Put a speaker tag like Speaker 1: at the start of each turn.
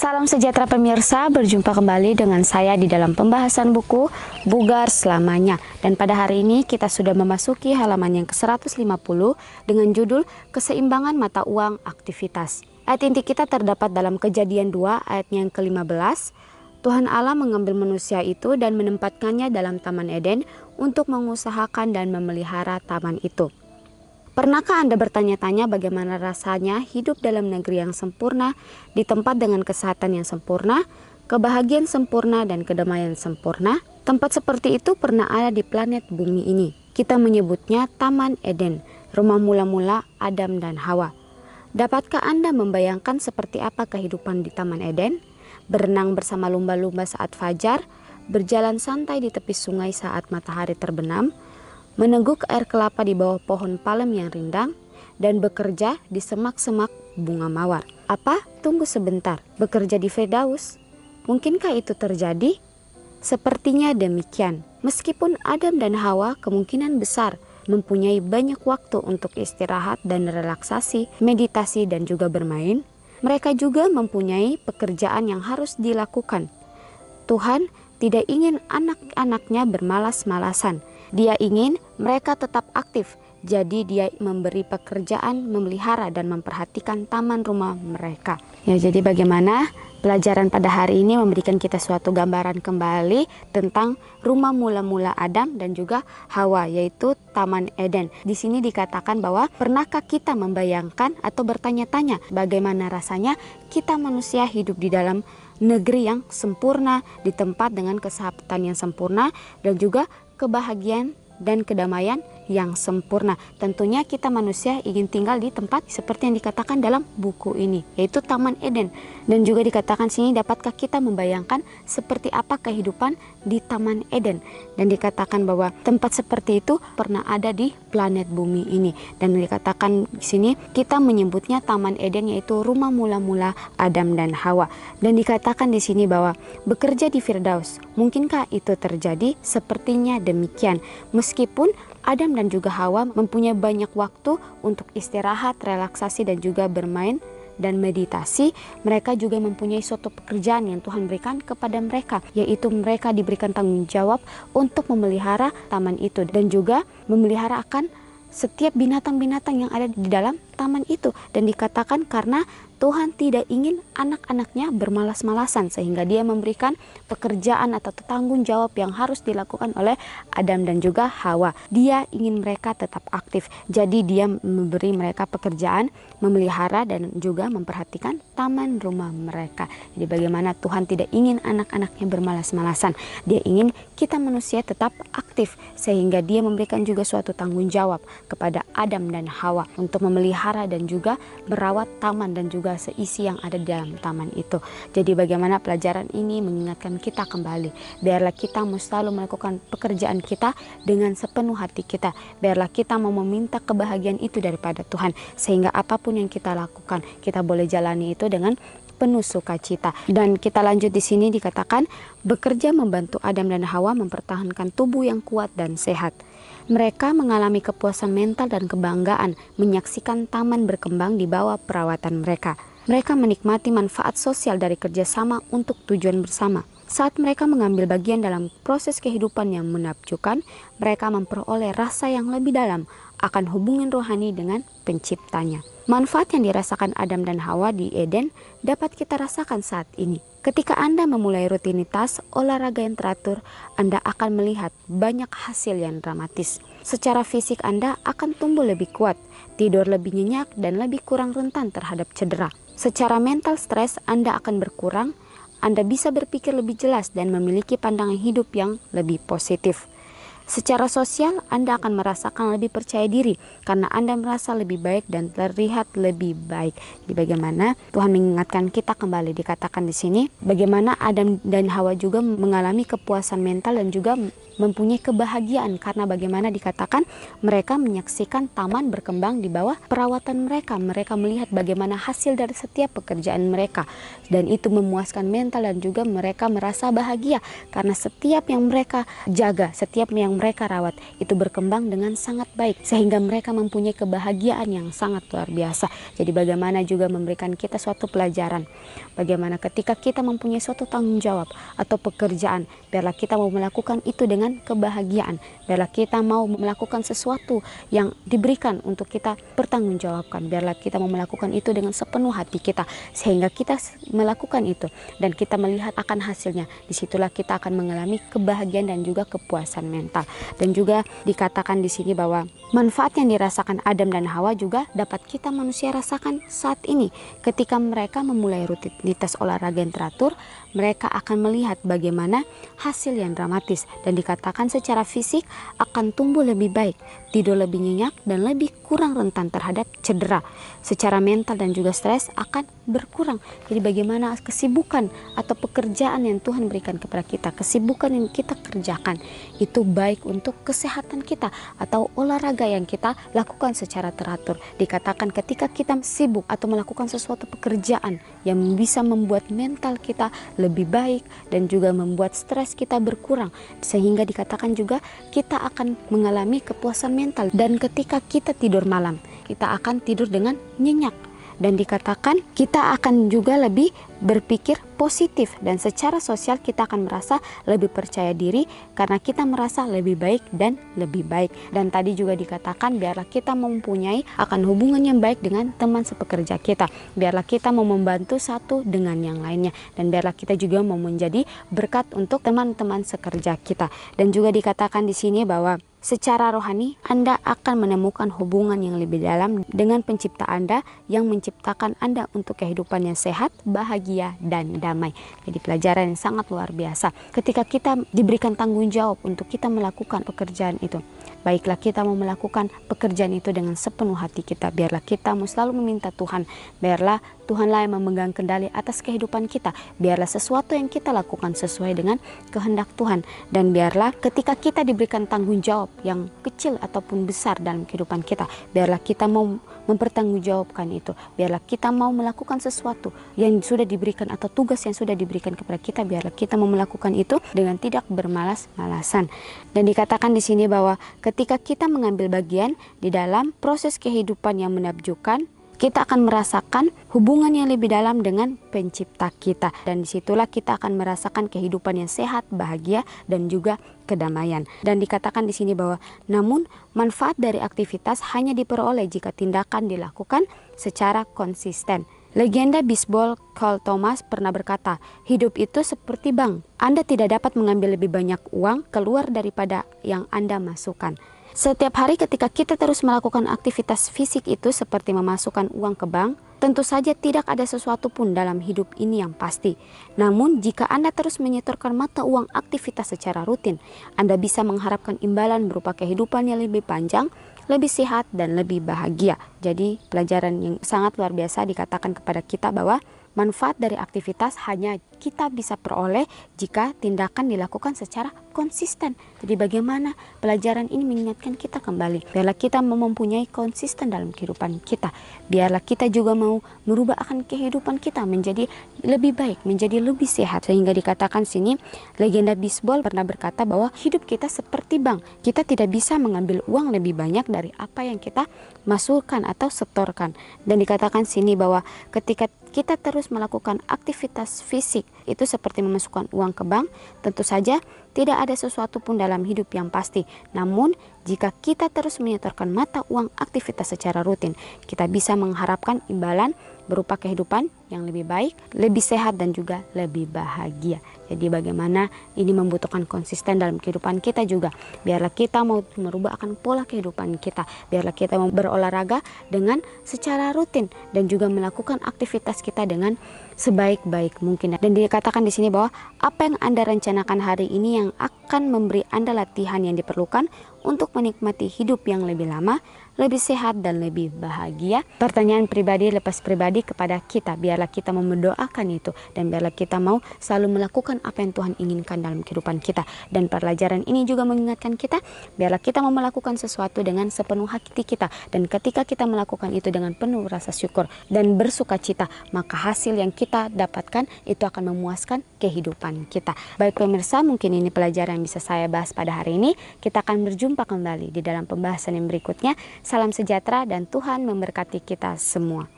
Speaker 1: Salam sejahtera pemirsa, berjumpa kembali dengan saya di dalam pembahasan buku Bugar Selamanya. Dan pada hari ini kita sudah memasuki halaman yang ke-150 dengan judul Keseimbangan Mata Uang Aktivitas. Ayat inti kita terdapat dalam Kejadian 2 ayat yang ke-15. Tuhan Allah mengambil manusia itu dan menempatkannya dalam Taman Eden untuk mengusahakan dan memelihara taman itu. Pernahkah Anda bertanya-tanya bagaimana rasanya hidup dalam negeri yang sempurna, di tempat dengan kesehatan yang sempurna, kebahagiaan sempurna, dan kedamaian sempurna? Tempat seperti itu pernah ada di planet bumi ini. Kita menyebutnya Taman Eden, rumah mula-mula Adam dan Hawa. Dapatkah Anda membayangkan seperti apa kehidupan di Taman Eden? Berenang bersama lumba-lumba saat fajar, berjalan santai di tepi sungai saat matahari terbenam, meneguk air kelapa di bawah pohon palem yang rindang, dan bekerja di semak-semak bunga mawar. Apa? Tunggu sebentar. Bekerja di Firdaus? Mungkinkah itu terjadi? Sepertinya demikian. Meskipun Adam dan Hawa kemungkinan besar mempunyai banyak waktu untuk istirahat dan relaksasi, meditasi, dan juga bermain, mereka juga mempunyai pekerjaan yang harus dilakukan. Tuhan tidak ingin anak-anaknya bermalas-malasan. Dia ingin mereka tetap aktif, jadi dia memberi pekerjaan memelihara dan memperhatikan taman rumah mereka. Ya, jadi bagaimana pelajaran pada hari ini memberikan kita suatu gambaran kembali tentang rumah mula-mula Adam dan juga Hawa, yaitu Taman Eden. Di sini dikatakan bahwa pernahkah kita membayangkan atau bertanya-tanya bagaimana rasanya kita manusia hidup di dalam negeri yang sempurna, di tempat dengan kesehatan yang sempurna, dan juga kebahagiaan dan kedamaian yang sempurna. Tentunya kita manusia ingin tinggal di tempat seperti yang dikatakan dalam buku ini, yaitu Taman Eden. Dan juga dikatakan sini, dapatkah kita membayangkan seperti apa kehidupan di Taman Eden? Dan dikatakan bahwa tempat seperti itu pernah ada di planet bumi ini. Dan dikatakan di sini kita menyebutnya Taman Eden, yaitu rumah mula-mula Adam dan Hawa. Dan dikatakan di sini bahwa bekerja di Firdaus, mungkinkah itu terjadi? Sepertinya demikian. Meskipun Adam dan juga Hawa mempunyai banyak waktu untuk istirahat, relaksasi, dan juga bermain dan meditasi, mereka juga mempunyai suatu pekerjaan yang Tuhan berikan kepada mereka, yaitu mereka diberikan tanggung jawab untuk memelihara taman itu dan juga memelihara akan setiap binatang-binatang yang ada di dalam taman itu. Dan dikatakan karena Tuhan tidak ingin anak-anaknya bermalas-malasan, sehingga dia memberikan pekerjaan atau tanggung jawab yang harus dilakukan oleh Adam dan juga Hawa. Dia ingin mereka tetap aktif, jadi dia memberi mereka pekerjaan memelihara dan juga memperhatikan taman rumah mereka. Jadi bagaimana Tuhan tidak ingin anak-anaknya bermalas-malasan, dia ingin kita manusia tetap aktif, sehingga dia memberikan juga suatu tanggung jawab kepada Adam dan Hawa untuk memelihara dan juga merawat taman dan juga seisi yang ada di dalam taman itu. Jadi bagaimana pelajaran ini mengingatkan kita kembali, biarlah kita selalu melakukan pekerjaan kita dengan sepenuh hati kita. Biarlah kita mau meminta kebahagiaan itu daripada Tuhan, sehingga apapun yang kita lakukan, kita boleh jalani itu dengan penuh sukacita. Dan kita lanjut di sini dikatakan bekerja membantu Adam dan Hawa mempertahankan tubuh yang kuat dan sehat. Mereka mengalami kepuasan mental dan kebanggaan menyaksikan taman berkembang di bawah perawatan mereka. Mereka menikmati manfaat sosial dari kerjasama untuk tujuan bersama. Saat mereka mengambil bagian dalam proses kehidupan yang menakjubkan, mereka memperoleh rasa yang lebih dalam akan hubungan rohani dengan penciptanya. Manfaat yang dirasakan Adam dan Hawa di Eden dapat kita rasakan saat ini. Ketika Anda memulai rutinitas olahraga yang teratur, Anda akan melihat banyak hasil yang dramatis. Secara fisik Anda akan tumbuh lebih kuat, tidur lebih nyenyak, dan lebih kurang rentan terhadap cedera. Secara mental stres Anda akan berkurang, Anda bisa berpikir lebih jelas dan memiliki pandangan hidup yang lebih positif. Secara sosial, Anda akan merasakan lebih percaya diri karena Anda merasa lebih baik dan terlihat lebih baik. Jadi bagaimana Tuhan mengingatkan kita kembali, dikatakan di sini bagaimana Adam dan Hawa juga mengalami kepuasan mental dan juga mempunyai kebahagiaan, karena bagaimana dikatakan mereka menyaksikan taman berkembang di bawah perawatan mereka. Mereka melihat bagaimana hasil dari setiap pekerjaan mereka, dan itu memuaskan mental dan juga mereka merasa bahagia karena setiap yang mereka jaga, setiap yang mereka rawat itu berkembang dengan sangat baik, sehingga mereka mempunyai kebahagiaan yang sangat luar biasa. Jadi bagaimana juga memberikan kita suatu pelajaran, bagaimana ketika kita mempunyai suatu tanggung jawab atau pekerjaan, biarlah kita mau melakukan itu dengan kebahagiaan. Biarlah kita mau melakukan sesuatu yang diberikan untuk kita pertanggungjawabkan. Biarlah kita mau melakukan itu dengan sepenuh hati kita, sehingga kita melakukan itu dan kita melihat akan hasilnya. Disitulah kita akan mengalami kebahagiaan dan juga kepuasan mental. Dan juga dikatakan di sini bahwa manfaat yang dirasakan Adam dan Hawa juga dapat kita manusia rasakan saat ini. Ketika mereka memulai rutinitas olahraga yang teratur, mereka akan melihat bagaimana hasil yang dramatis, dan dikatakan secara fisik akan tumbuh lebih baik, tidur lebih nyenyak, dan lebih kurang rentan terhadap cedera. Secara mental dan juga stres akan berkurang. Jadi bagaimana kesibukan atau pekerjaan yang Tuhan berikan kepada kita, kesibukan yang kita kerjakan itu baik untuk kesehatan kita, atau olahraga yang kita lakukan secara teratur. Dikatakan ketika kita sibuk atau melakukan sesuatu pekerjaan yang bisa membuat mental kita lebih baik dan juga membuat stres kita berkurang, sehingga dikatakan juga kita akan mengalami kepuasan mental. Dan ketika kita tidur malam, kita akan tidur dengan nyenyak, dan dikatakan kita akan juga lebih berpikir positif, dan secara sosial kita akan merasa lebih percaya diri karena kita merasa lebih baik dan lebih baik. Dan tadi juga dikatakan biarlah kita mempunyai akan hubungan yang baik dengan teman sepekerja kita, biarlah kita mau membantu satu dengan yang lainnya, dan biarlah kita juga mau menjadi berkat untuk teman-teman sekerja kita. Dan juga dikatakan di sini bahwa secara rohani Anda akan menemukan hubungan yang lebih dalam dengan pencipta Anda yang menciptakan Anda untuk kehidupan yang sehat, bahagia, dan damai. Jadi pelajaran yang sangat luar biasa. Ketika kita diberikan tanggung jawab untuk kita melakukan pekerjaan itu, baiklah kita mau melakukan pekerjaan itu dengan sepenuh hati kita. Biarlah kita mau selalu meminta Tuhan, biarlah Tuhanlah yang memegang kendali atas kehidupan kita. Biarlah sesuatu yang kita lakukan sesuai dengan kehendak Tuhan. Dan biarlah ketika kita diberikan tanggung jawab yang kecil ataupun besar dalam kehidupan kita, biarlah kita mau mempertanggungjawabkan itu. Biarlah kita mau melakukan sesuatu yang sudah diberikan atau tugas yang sudah diberikan kepada kita, biarlah kita mau melakukan itu dengan tidak bermalas-malasan. Dan dikatakan di sini bahwa ketika kita mengambil bagian di dalam proses kehidupan yang menakjubkan, kita akan merasakan hubungan yang lebih dalam dengan pencipta kita. Dan disitulah kita akan merasakan kehidupan yang sehat, bahagia, dan juga kedamaian. Dan dikatakan di sini bahwa namun manfaat dari aktivitas hanya diperoleh jika tindakan dilakukan secara konsisten. Legenda bisbol Carl Thomas pernah berkata, hidup itu seperti bank. Anda tidak dapat mengambil lebih banyak uang keluar daripada yang Anda masukkan. Setiap hari ketika kita terus melakukan aktivitas fisik itu seperti memasukkan uang ke bank, tentu saja tidak ada sesuatu pun dalam hidup ini yang pasti. Namun jika Anda terus menyetorkan mata uang aktivitas secara rutin, Anda bisa mengharapkan imbalan berupa kehidupan yang lebih panjang, lebih sehat, dan lebih bahagia. Jadi pelajaran yang sangat luar biasa dikatakan kepada kita bahwa manfaat dari aktivitas hanya kita bisa peroleh jika tindakan dilakukan secara konsisten. Jadi bagaimana pelajaran ini mengingatkan kita kembali, biarlah kita mempunyai konsisten dalam kehidupan kita. Biarlah kita juga mau merubah akan kehidupan kita menjadi lebih baik, menjadi lebih sehat. Sehingga dikatakan sini, legenda bisbol pernah berkata bahwa hidup kita seperti bank. Kita tidak bisa mengambil uang lebih banyak dari apa yang kita masukkan atau setorkan. Dan dikatakan sini bahwa ketika kita terus melakukan aktivitas fisik itu seperti memasukkan uang ke bank, tentu saja tidak ada sesuatu pun dalam hidup yang pasti. Namun jika kita terus menyetorkan mata uang aktivitas secara rutin, kita bisa mengharapkan imbalan berupa kehidupan yang lebih baik, lebih sehat, dan juga lebih bahagia. Jadi bagaimana ini membutuhkan konsisten dalam kehidupan kita juga. Biarlah kita mau merubah akan pola kehidupan kita. Biarlah kita mau berolahraga dengan secara rutin dan juga melakukan aktivitas kita dengan sebaik-baik mungkin. Dan dikatakan di sini bahwa apa yang Anda rencanakan hari ini yang akan memberi Anda latihan yang diperlukan untuk menikmati hidup yang lebih lama, lebih sehat dan lebih bahagia? Pertanyaan pribadi lepas pribadi kepada kita. Biarlah kita mendoakan itu, dan biarlah kita mau selalu melakukan apa yang Tuhan inginkan dalam kehidupan kita. Dan pelajaran ini juga mengingatkan kita, biarlah kita mau melakukan sesuatu dengan sepenuh hati kita, dan ketika kita melakukan itu dengan penuh rasa syukur dan bersuka cita, maka hasil yang kita dapatkan itu akan memuaskan kehidupan kita. Baik pemirsa, mungkin ini pelajaran yang bisa saya bahas pada hari ini. Kita akan berjumpa kembali di dalam pembahasan yang berikutnya. Salam sejahtera dan Tuhan memberkati kita semua.